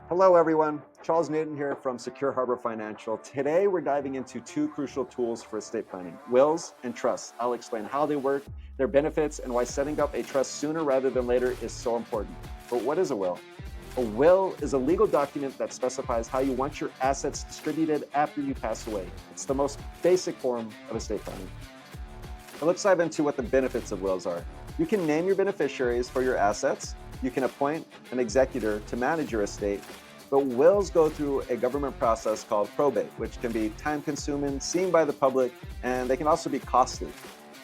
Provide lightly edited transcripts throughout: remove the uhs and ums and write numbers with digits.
Hello, everyone. Charles Newton here from Secure Harbor Financial. Today, we're diving into two crucial tools for estate planning, wills and trusts. I'll explain how they work, their benefits, and why setting up a trust sooner rather than later is so important. But what is a will? A will is a legal document that specifies how you want your assets distributed after you pass away. It's the most basic form of estate planning. Now let's dive into what the benefits of wills are. You can name your beneficiaries for your assets. You can appoint an executor to manage your estate. But wills go through a government process called probate, which can be time consuming, seen by the public, and they can also be costly.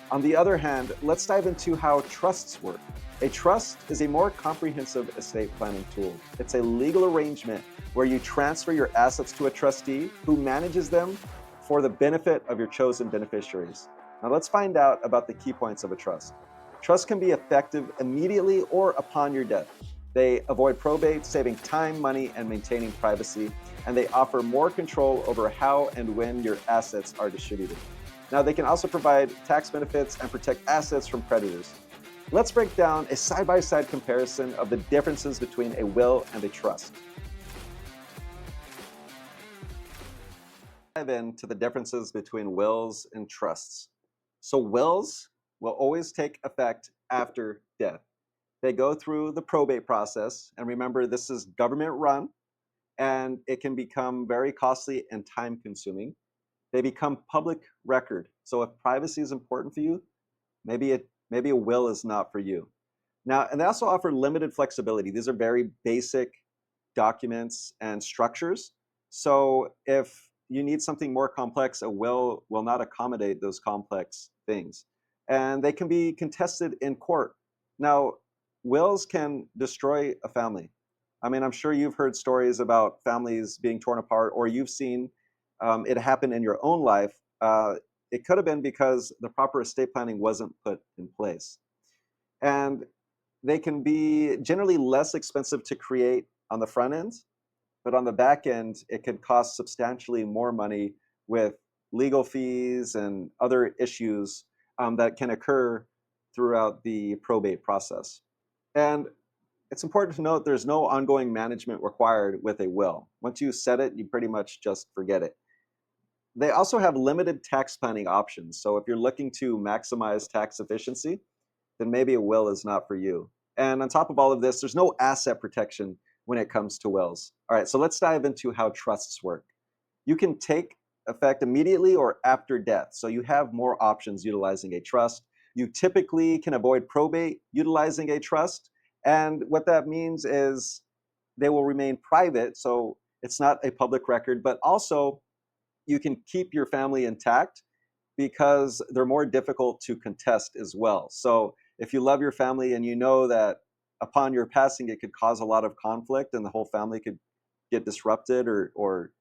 On the other hand, let's dive into how trusts work. A trust is a more comprehensive estate planning tool. It's a legal arrangement where you transfer your assets to a trustee who manages them for the benefit of your chosen beneficiaries. Now let's find out about the key points of a trust. Trust can be effective immediately or upon your death. They avoid probate, saving time, money, and maintaining privacy, and they offer more control over how and when your assets are distributed. Now, they can also provide tax benefits and protect assets from creditors. Let's break down a side-by-side comparison of the differences between a will and a trust. Dive into the differences between wills and trusts. So wills will always take effect after death. They go through the probate process, and remember, this is government run, and it can become very costly and time consuming. They become public record. So if privacy is important for you, maybe a will is not for you. Now, and they also offer limited flexibility. These are very basic documents and structures. So if you need something more complex, a will not accommodate those complex things. And they can be contested in court. Now, wills can destroy a family. I mean, I'm sure you've heard stories about families being torn apart, or you've seen it happen in your own life. It could have been because the proper estate planning wasn't put in place. And they can be generally less expensive to create on the front end, but on the back end, it could cost substantially more money with legal fees and other issues that can occur throughout the probate process. And it's important to note there's no ongoing management required with a will. Once you set it, you pretty much just forget it. They also have limited tax planning options. So if you're looking to maximize tax efficiency, then maybe a will is not for you. And on top of all of this, there's no asset protection when it comes to wills. All right, so let's dive into how trusts work. You can take effect immediately or after death. So you have more options utilizing a trust. You typically can avoid probate utilizing a trust. And what that means is they will remain private. So it's not a public record, but also you can keep your family intact because they're more difficult to contest as well. So if you love your family and you know that upon your passing, it could cause a lot of conflict and the whole family could get disrupted or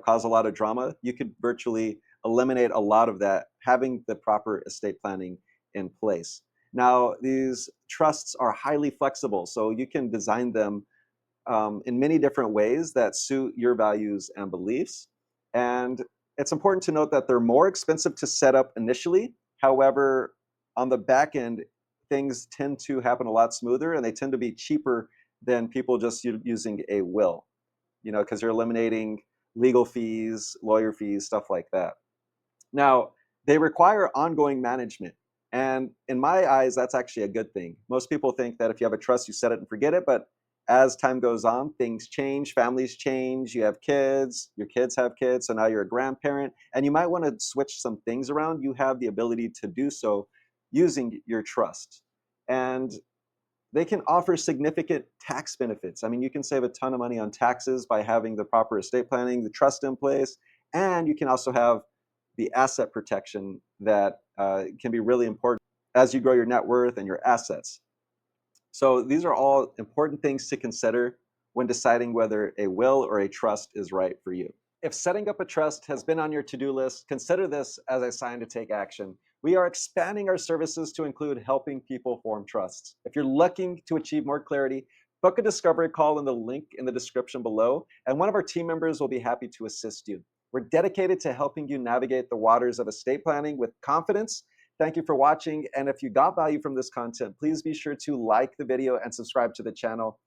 cause a lot of drama, you could virtually eliminate a lot of that having the proper estate planning in place. Now, these trusts are highly flexible, so you can design them in many different ways that suit your values and beliefs. And it's important to note that they're more expensive to set up initially. However, on the back end, things tend to happen a lot smoother and they tend to be cheaper than people just using a will, because you're eliminating legal fees, lawyer fees, stuff like that. Now, they require ongoing management. And in my eyes, that's actually a good thing. Most people think that if you have a trust, you set it and forget it. But as time goes on, things change, families change, you have kids, your kids have kids, so now you're a grandparent, and you might want to switch some things around. You have the ability to do so using your trust. And they can offer significant tax benefits. I mean, you can save a ton of money on taxes by having the proper estate planning, the trust in place, and you can also have the asset protection that can be really important as you grow your net worth and your assets. So these are all important things to consider when deciding whether a will or a trust is right for you. If setting up a trust has been on your to-do list, consider this as a sign to take action. We are expanding our services to include helping people form trusts. If you're looking to achieve more clarity, book a discovery call in the link in the description below, and one of our team members will be happy to assist you. We're dedicated to helping you navigate the waters of estate planning with confidence. Thank you for watching, and if you got value from this content, please be sure to like the video and subscribe to the channel.